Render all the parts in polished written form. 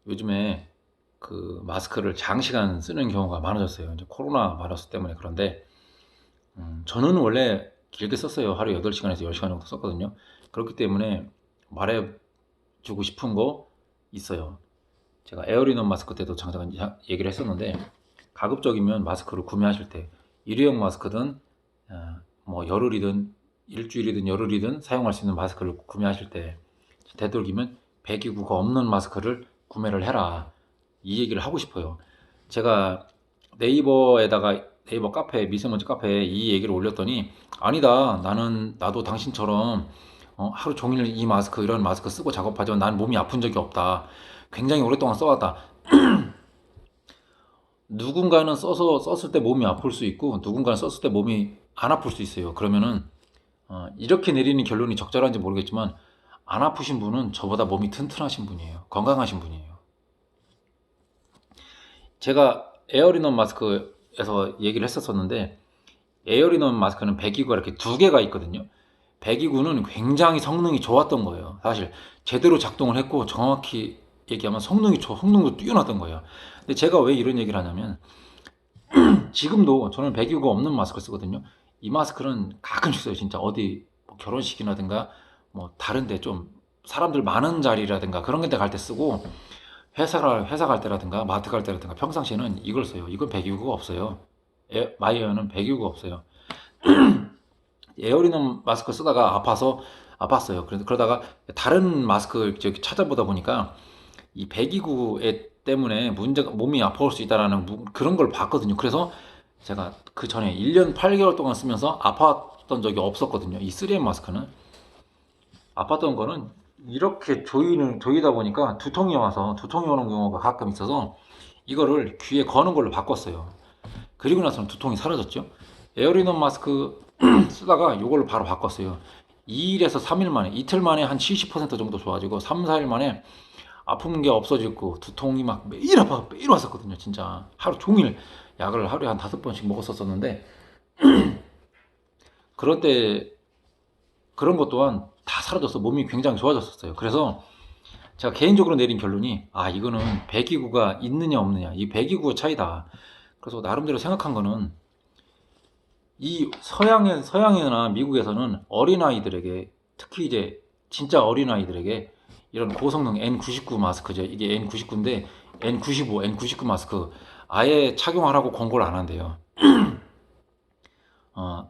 요즘에 그 마스크를 장시간 쓰는 경우가 많아졌어요. 이제 코로나 바이러스 때문에. 그런데 저는 원래 길게 썼어요. 하루에 8시간에서 10시간 정도 썼거든요. 그렇기 때문에 말해주고 싶은 거 있어요. 제가 에어리넌 마스크 때도 잠깐 얘기를 했었는데, 가급적이면 마스크를 구매하실 때 일회용 마스크든 뭐 열흘이든 일주일이든 열흘이든 사용할 수 있는 마스크를 구매하실 때 되도록이면 배기구가 없는 마스크를 구매를 해라, 이 얘기를 하고 싶어요. 제가 네이버에다가, 네이버 카페, 미세먼지 카페에 이 얘기를 올렸더니, 아니다, 나도 당신처럼 하루 종일 이 마스크, 이런 마스크 쓰고 작업하지만 난 몸이 아픈 적이 없다, 굉장히 오랫동안 써왔다. 누군가는 썼을 때 몸이 아플 수 있고, 누군가는 썼을 때 몸이 안 아플 수 있어요. 그러면은 이렇게 내리는 결론이 적절한지 모르겠지만, 안 아프신 분은 저보다 몸이 튼튼하신 분이에요. 건강하신 분이에요. 제가 에어리넌 마스크에서 얘기를 했었었는데, 에어리넌 마스크는 배기구가 이렇게 두 개가 있거든요. 배기구는 굉장히 성능이 좋았던 거예요. 사실 제대로 작동을 했고, 정확히 얘기하면 성능도 뛰어났던 거예요. 근데 제가 왜 이런 얘기를 하냐면, 지금도 저는 배기구가 없는 마스크를 쓰거든요. 이 마스크는 가끔씩 써요. 진짜 어디 뭐 결혼식이라든가 뭐 다른데 좀 사람들 많은 자리라든가 그런 데 갈 때 쓰고, 회사 갈 때라든가 마트 갈 때라든가 평상시에는 이걸 써요. 이건 배기구가 없어요. 마이어는 배기구가 없어요. 에어리는 마스크 쓰다가 아팠어요. 그러다가 다른 마스크 저기 찾아보다 보니까 이 배기구 때문에 문제가, 몸이 아파올 수 있다라는 그런 걸 봤거든요. 그래서 제가 그 전에 1년 8개월 동안 쓰면서 아팠던 적이 없었거든요. 이 3M 마스크는. 아팠던 거는 이렇게 조이다 보니까 두통이 오는 경우가 가끔 있어서 이거를 귀에 거는 걸로 바꿨어요. 그리고 나서는 두통이 사라졌죠. 에어리넌 마스크 쓰다가 이걸로 바로 바꿨어요. 2일에서 3일 만에, 이틀 만에 한 70% 정도 좋아지고, 3, 4일 만에 아픈 게 없어지고, 두통이 막 매일 왔었거든요. 진짜 하루 종일 약을 하루에 한 5번씩 먹었었는데, 그런 때 그런 것 또한 다 사라졌어. 몸이 굉장히 좋아졌었어요. 그래서 제가 개인적으로 내린 결론이, 이거는 배기구가 있느냐 없느냐, 이 배기구의 차이다. 그래서 나름대로 생각한 거는, 이 서양이나 미국에서는 어린아이들에게, 특히 이제 진짜 어린아이들에게 이런 고성능 N99 마스크죠. 이게 N99인데 N95, N99 마스크 아예 착용하라고 권고를 안 한대요.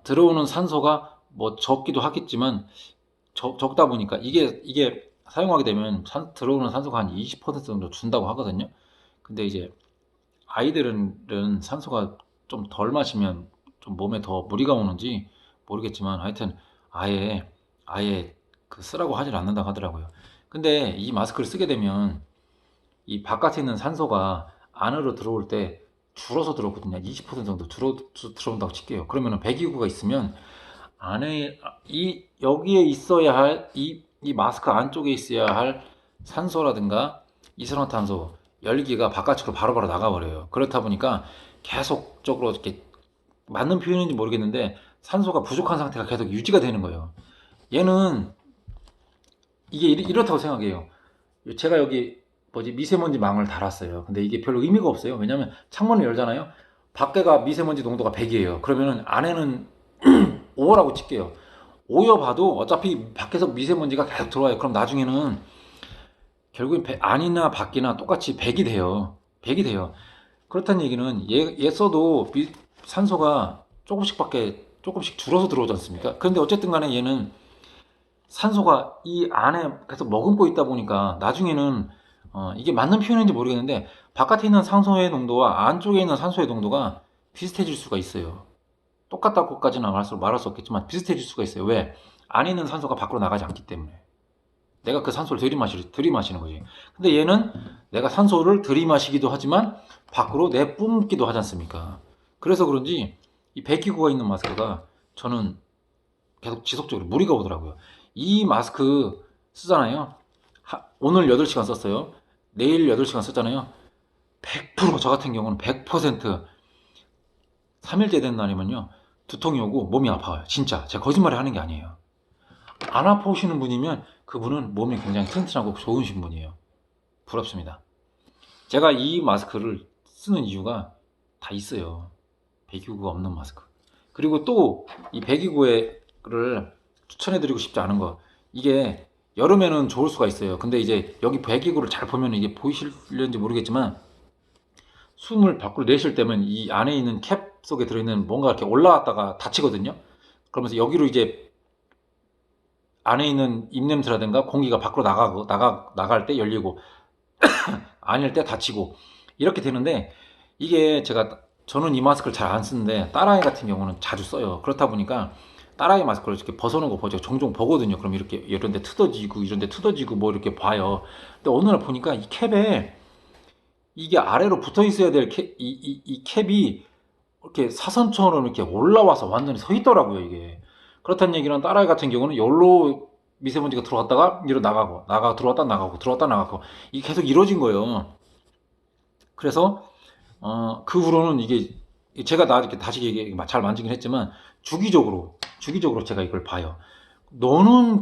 들어오는 산소가 뭐 적기도 하겠지만, 적다 보니까 이게 사용하게 되면 들어오는 산소가 한 20% 정도 준다고 하거든요. 근데 이제 아이들은 산소가 좀 덜 마시면 좀 몸에 더 무리가 오는지 모르겠지만, 하여튼 아예 아예 그 쓰라고 하질 않는다고 하더라고요. 근데 이 마스크를 쓰게 되면 이 바깥에 있는 산소가 안으로 들어올 때 줄어서 들어오거든요. 20% 정도 들어온다고 칠게요. 그러면은 배기구가 있으면 안에, 여기에 있어야 할, 이 마스크 안쪽에 있어야 할 산소라든가 이산화탄소, 열기가 바깥으로 바로바로 나가버려요. 그렇다 보니까 계속적으로 이렇게, 맞는 표현인지 모르겠는데 산소가 부족한 상태가 계속 유지가 되는 거예요. 얘는 이게 이렇다고 생각해요. 제가 여기 미세먼지 망을 달았어요. 근데 이게 별로 의미가 없어요. 왜냐면 창문을 열잖아요. 밖에가 미세먼지 농도가 100이에요. 그러면은 안에는 5라고 칠게요. 5여 봐도 어차피 밖에서 미세먼지가 계속 들어와요. 그럼 나중에는 결국엔 안이나 밖이나 똑같이 100이 돼요. 100이 돼요. 그렇다는 얘기는 얘 써도 산소가 조금씩 줄어서 들어오지 않습니까? 그런데 어쨌든 간에 얘는 산소가 이 안에 계속 머금고 있다 보니까 나중에는, 이게 맞는 표현인지 모르겠는데, 바깥에 있는 산소의 농도와 안쪽에 있는 산소의 농도가 비슷해질 수가 있어요. 똑같다고까지는 말할 수 없겠지만 비슷해질 수가 있어요. 왜? 안에 있는 산소가 밖으로 나가지 않기 때문에. 내가 그 산소를 들이마시는 거지. 근데 얘는 내가 산소를 들이마시기도 하지만 밖으로 내뿜기도 하지 않습니까? 그래서 그런지 이 배기구가 있는 마스크가 저는 계속 지속적으로 무리가 오더라고요. 이 마스크 쓰잖아요. 오늘 8시간 썼어요. 내일 8시간 썼잖아요. 100%저 같은 경우는 100% 3일째 된 날이면요, 두통이 오고 몸이 아파요. 진짜 제가 거짓말을 하는 게 아니에요. 안 아파오시는 분이면 그분은 몸이 굉장히 튼튼하고 좋으신 분이에요. 부럽습니다. 제가 이 마스크를 쓰는 이유가 다 있어요. 배기구가 없는 마스크. 그리고 또 이 배기구를 추천해드리고 싶지 않은 거, 이게 여름에는 좋을 수가 있어요. 근데 이제 여기 배기구를 잘 보면 이게 보이실는지 모르겠지만 숨을 밖으로 내쉴 때면 이 안에 있는 캡 속에 들어있는 뭔가 이렇게 올라왔다가 닫히거든요. 그러면서 여기로 이제 안에 있는 입냄새라든가 공기가 밖으로 나갈 때 열리고 아닐 때 닫히고 이렇게 되는데, 이게 저는 이 마스크를 잘 안 쓰는데 딸아이 같은 경우는 자주 써요. 그렇다 보니까 딸아이 마스크를 이렇게 벗어놓은 거 보죠. 종종 보거든요. 그럼 이렇게 이런 데 뜯어지고 이런 데 뜯어지고 뭐 이렇게 봐요. 근데 어느 날 보니까 이 캡에 이게 아래로 붙어 있어야 될 이 캡이 이렇게 사선처럼 이렇게 올라와서 완전히 서 있더라고요, 이게. 그렇다는 얘기는 딸아이 같은 경우는 열로 미세먼지가 들어왔다가 이로 들어왔다 나가고 들어왔다 나가고 이게 계속 이루어진 거예요. 그래서 그 후로는 이게 제가 이렇게 다시 잘 만지긴 했지만 주기적으로 제가 이걸 봐요. 너는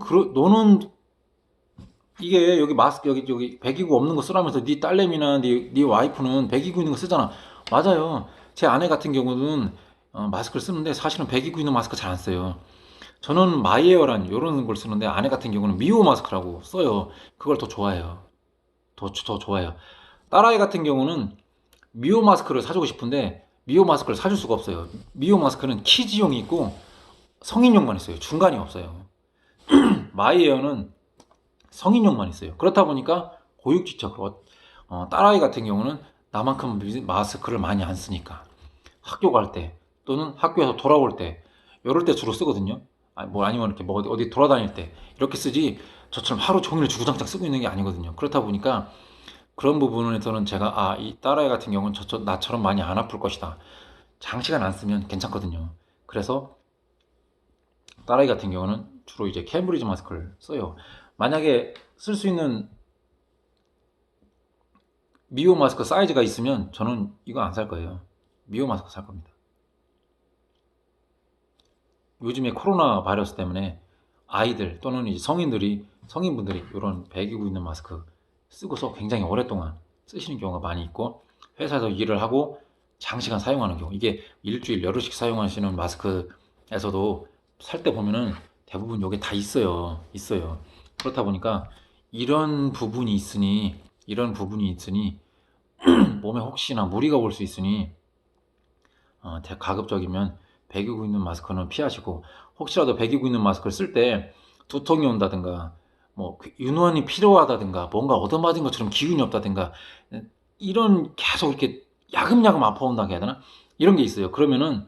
이게 여기 마스크 여기 배기구 없는 거 쓰라면서 네 딸내미나 네 와이프는 배기구 있는 거 쓰잖아. 맞아요. 제 아내 같은 경우는 마스크를 쓰는데 사실은 배기구 있는 마스크 잘 안 써요. 저는 마이에어란 이런 걸 쓰는데 아내 같은 경우는 미오 마스크라고 써요. 그걸 더 좋아해요. 더 좋아요. 딸아이 같은 경우는 미오 마스크를 사주고 싶은데 미오 마스크를 사줄 수가 없어요. 미오 마스크는 키즈용이 있고 성인용만 있어요. 중간이 없어요. 마이에어는 성인용만 있어요. 그렇다 보니까 고육지책으로 딸아이 같은 경우는 나만큼 마스크를 많이 안 쓰니까 학교 갈 때 또는 학교에서 돌아올 때 이럴 때 주로 쓰거든요. 아니면 이렇게 뭐 어디 돌아다닐 때 이렇게 쓰지, 저처럼 하루 종일 주구장창 쓰고 있는 게 아니거든요. 그렇다 보니까 그런 부분에서는 제가 이 딸아이 같은 경우는 나처럼 많이 안 아플 것이다. 장시간 안 쓰면 괜찮거든요. 그래서 딸아이 같은 경우는 주로 이제 캠브리지 마스크를 써요. 만약에 쓸 수 있는 미오 마스크 사이즈가 있으면 저는 이거 안 살 거예요. 미오 마스크 살 겁니다. 요즘에 코로나 바이러스 때문에 아이들 또는 이제 성인분들이 이런 배기구 있는 마스크 쓰고서 굉장히 오랫동안 쓰시는 경우가 많이 있고, 회사에서 일을 하고 장시간 사용하는 경우, 이게 일주일 열흘씩 사용하시는 마스크에서도 살 때 보면은 대부분 여기 다 있어요. 그렇다 보니까 이런 부분이 있으니 몸에 혹시나 무리가 올 수 있으니 가급적이면 배기구 있는 마스크는 피하시고, 혹시라도 배기구 있는 마스크를 쓸 때 두통이 온다든가 윤환이 필요하다든가 뭔가 얻어맞은 것처럼 기운이 없다든가 이런 계속 이렇게 야금야금 아파온다고 해야 되나, 이런 게 있어요. 그러면은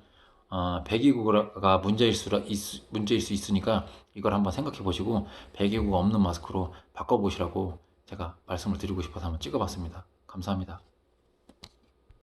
배기구가 문제일 수 있으니까 이걸 한번 생각해 보시고 배기구가 없는 마스크로 바꿔보시라고 제가 말씀을 드리고 싶어서 한번 찍어봤습니다. 감사합니다.